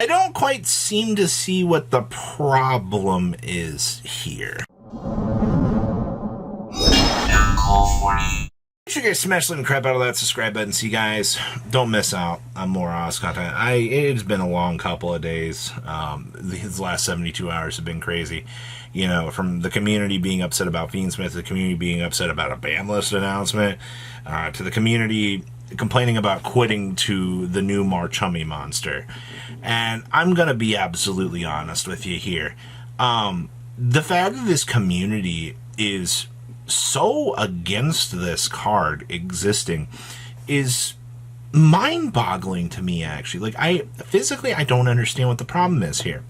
I don't quite seem to see what the problem is here. Make sure you guys smash the crap out of that subscribe button. See, guys, don't miss out on more Oz content. It's been a long couple of days. These last 72 hours have been crazy. You know, from the community being upset about Fiendsmith, to the community being upset about a ban list announcement, to the community complaining about quitting to the new Marchummy monster. And I'm going to be absolutely honest with you here. The fact that this community is so against this card existing is mind-boggling to me, actually. Like, I don't understand what the problem is here.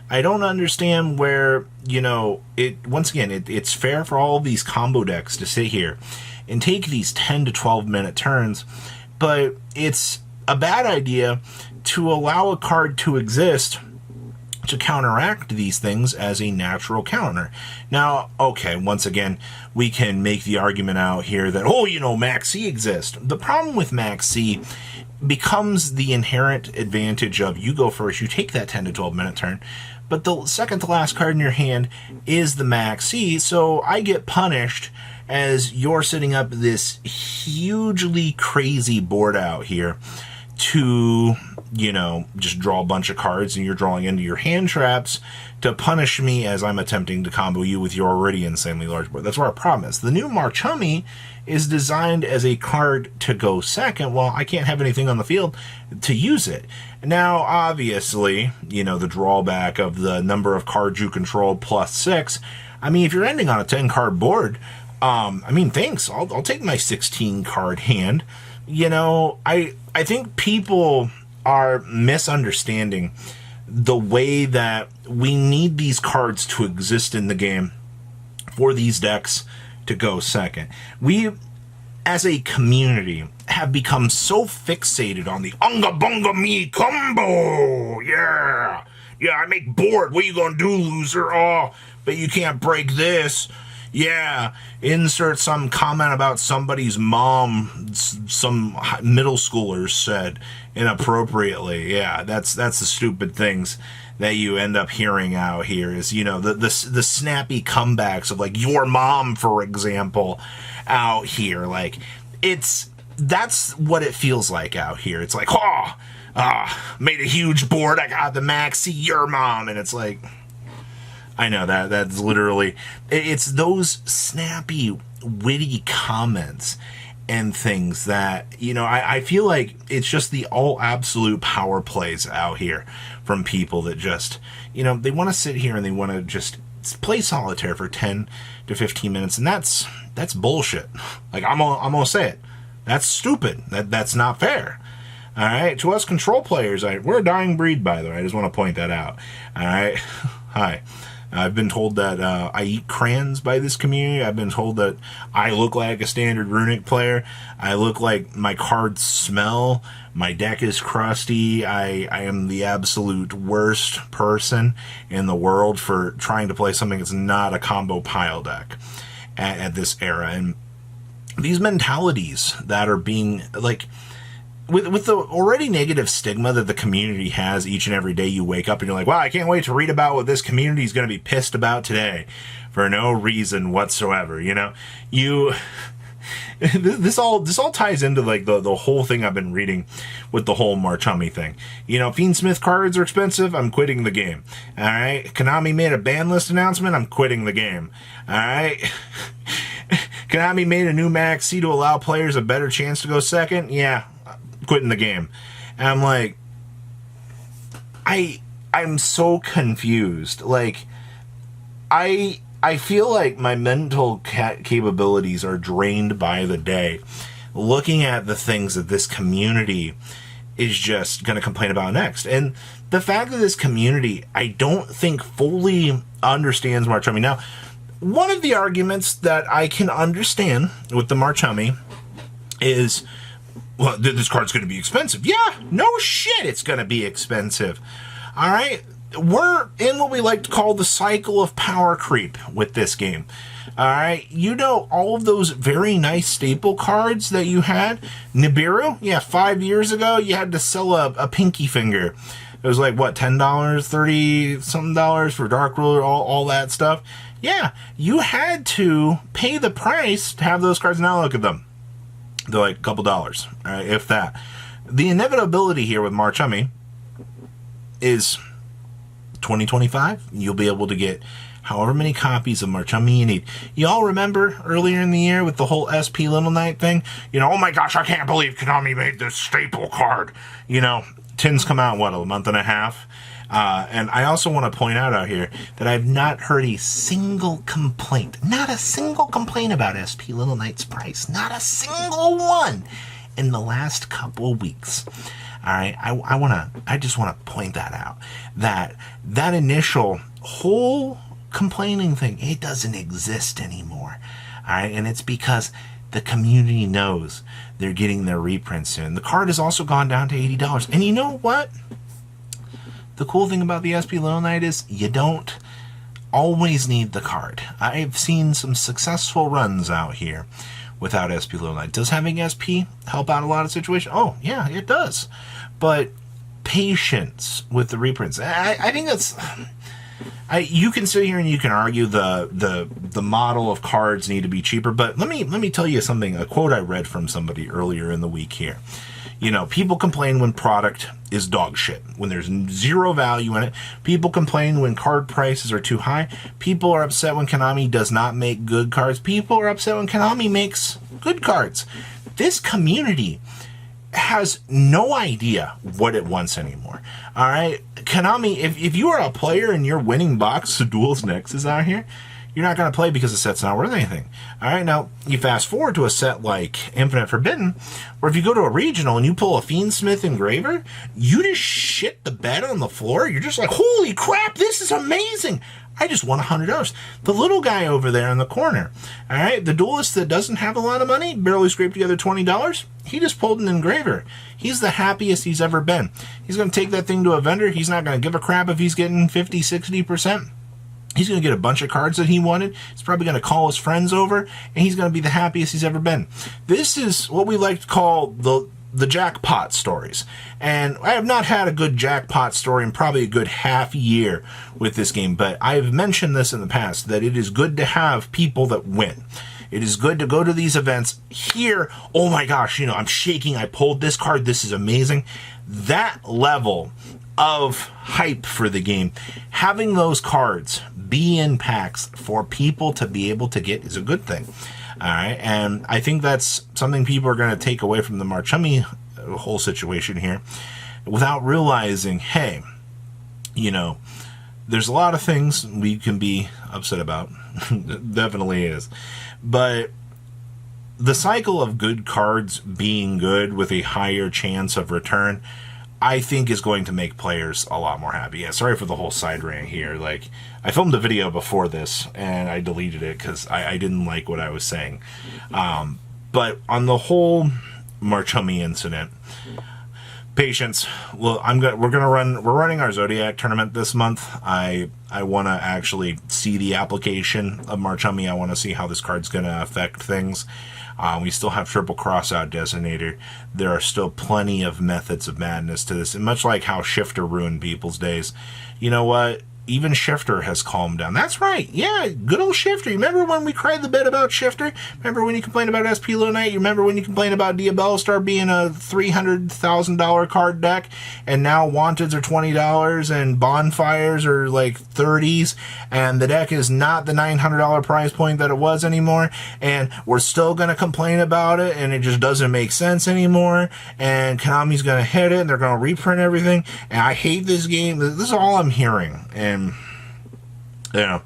I don't understand where, you know, it's fair for all these combo decks to sit here and take these 10 to 12 minute turns, but it's a bad idea to allow a card to exist to counteract these things as a natural counter. Now, okay, once again, we can make the argument out here that, oh, you know, Maxx C exists. The problem with Maxx C becomes the inherent advantage of you go first, you take that 10 to 12 minute turn, but the second to last card in your hand is the Maxx C, so I get punished as you're setting up this hugely crazy board out here to, you know, just draw a bunch of cards, and you're drawing into your hand traps to punish me as I'm attempting to combo you with your already insanely large board. That's where our problem is. The new Marchummy is designed as a card to go second. Well, I can't have anything on the field to use it. Now, obviously, you know, the drawback of the number of cards you control plus 6, I mean, if you're ending on a 10-card board, I mean, thanks. I'll take my 16-card hand. You know, I think people are misunderstanding the way that we need these cards to exist in the game for these decks to go second. We, as a community, have become so fixated on the Unga Bunga Me combo. Yeah, I make board. What you gonna do, loser? Oh, but you can't break this. Yeah, insert some comment about somebody's mom, some middle schoolers said inappropriately. Yeah, that's the stupid things that you end up hearing out here is, you know, the snappy comebacks of, like, your mom, for example, out here. Like, that's what it feels like out here. It's like, made a huge board, I got the Maxx C, your mom, and it's like, I know that's literally, it's those snappy, witty comments and things that, you know, I feel like it's just the all absolute power plays out here from people that just, you know, they want to sit here and they want to just play solitaire for 10 to 15 minutes, and that's bullshit. Like, I'm gonna say it. That's stupid. That's not fair. All right, to us control players, we're a dying breed, by the way. I just want to point that out. All right, hi. I've been told that I eat crayons by this community. I've been told that I look like a standard Runic player. I look like my cards smell. My deck is crusty. I am the absolute worst person in the world for trying to play something that's not a combo pile deck at this era. And these mentalities that are being, like, with the already negative stigma that the community has each and every day you wake up and you're like, wow, I can't wait to read about what this community is going to be pissed about today for no reason whatsoever. You know, this all ties into, like, the whole thing I've been reading with the whole Marchummy thing. You know, Fiendsmith cards are expensive, I'm quitting the game. All right, Konami made a ban list announcement, I'm quitting the game. All right. Konami made a new Maxx C to allow players a better chance to go second. Yeah, quitting the game. And I'm like, I'm so confused. Like, I feel like my mental capabilities are drained by the day looking at the things that this community is just going to complain about next. And the fact that this community, I don't think, fully understands Marchummy. Now, one of the arguments that I can understand with the Marchummy is, well, this card's going to be expensive. Yeah, no shit, it's going to be expensive. All right, we're in what we like to call the cycle of power creep with this game. All right, you know, all of those very nice staple cards that you had. Nibiru, yeah, 5 years ago, you had to sell a pinky finger It was like, what, $10, 30 something dollars for Dark Ruler, all that stuff. Yeah, you had to pay the price to have those cards. Now look at them. They're like a couple dollars, if that. The inevitability here with Marchummy is 2025. You'll be able to get however many copies of Marchummy you need. You all remember earlier in the year with the whole SP Little Knight thing? You know, oh my gosh, I can't believe Konami made this staple card. You know, tins come out, what, a month and a half? And I also want to point out here that I've not heard a single complaint, not a single complaint about SP Little Knight's price, not a single one in the last couple of weeks. All right, I just want to point that out. That initial whole complaining thing, it doesn't exist anymore. All right, and it's because the community knows they're getting their reprints soon. The card has also gone down to $80. And you know what? The cool thing about the SP Little Knight is you don't always need the card. I've seen some successful runs out here without SP Little Knight. Does having SP help out a lot of situations? Oh, yeah, it does. But patience with the reprints. I think that's... you can sit here and you can argue the model of cards need to be cheaper, but let me tell you something, a quote I read from somebody earlier in the week here. You know, people complain when product is dog shit, when there's zero value in it. People complain when card prices are too high. People are upset when Konami does not make good cards. People are upset when Konami makes good cards. This community has no idea what it wants anymore. All right, Konami, if you are a player and you're winning box of Duels Nexus out here, you're not going to play because the set's not worth anything. All right, now you fast forward to a set like Infinite Forbidden, where if you go to a regional and you pull a Fiendsmith Engraver, you just shit the bed on the floor. You're just like, holy crap, this is amazing. I just won $100. The little guy over there in the corner, all right, the duelist that doesn't have a lot of money, barely scraped together $20, he just pulled an Engraver. He's the happiest he's ever been. He's going to take that thing to a vendor. He's not going to give a crap if he's getting 50, 60%. He's going to get a bunch of cards that he wanted. He's probably going to call his friends over, and he's going to be the happiest he's ever been. This is what we like to call the jackpot stories. And I have not had a good jackpot story in probably a good half year with this game, but I've mentioned this in the past, that it is good to have people that win. It is good to go to these events here. Oh my gosh, you know, I'm shaking. I pulled this card. This is amazing. That level of hype for the game, having those cards be in packs for people to be able to get is a good thing. All right, and I think that's something people are going to take away from the Marchummy whole situation here without realizing, hey, you know, there's a lot of things we can be upset about. Definitely is. But the cycle of good cards being good with a higher chance of return, I think is going to make players a lot more happy. Yeah, sorry for the whole side rant here. Like, I filmed a video before this, and I deleted it because I didn't like what I was saying. But on the whole Marchummy incident, patience. Well, we're running our Zodiac tournament this month. I want to actually see the application of Marchummy. I want to see how this card's going to affect things. We still have Triple Crossout Designator. There are still plenty of methods of madness to this. And much like how Shifter ruined people's days, you know what? Even Shifter has calmed down. That's right. Yeah, good old Shifter. You remember when we cried the bit about Shifter? Remember when you complained about SP Little Knight? You remember when you complained about Diabellstar being a $300,000 card deck, and now Wanteds are $20 and Bonfires are like 30s, and the deck is not the $900 price point that it was anymore, and we're still going to complain about it, and it just doesn't make sense anymore, and Konami's going to hit it, and they're going to reprint everything, and I hate this game. This is all I'm hearing, and you know,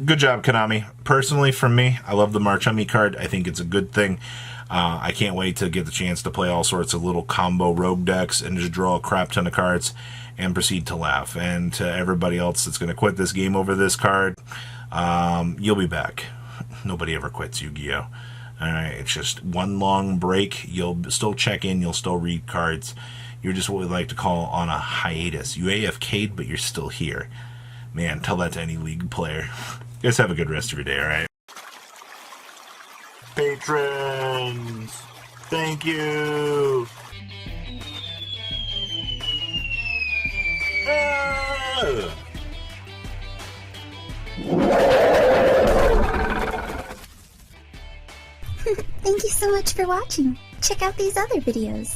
good job, Konami. Personally, from me, I love the Marchummy card. I think it's a good thing. I can't wait to get the chance to play all sorts of little combo rogue decks and just draw a crap ton of cards and proceed to laugh. And to everybody else that's going to quit this game over this card, you'll be back. Nobody ever quits Yu-Gi-Oh! Alright, it's just one long break. You'll still check in. You'll still read cards. You're just what we like to call on a hiatus. You AFK'd, but you're still here. Man, tell that to any League player. You guys have a good rest of your day, alright? Patrons! Thank you! Thank you so much for watching. Check out these other videos.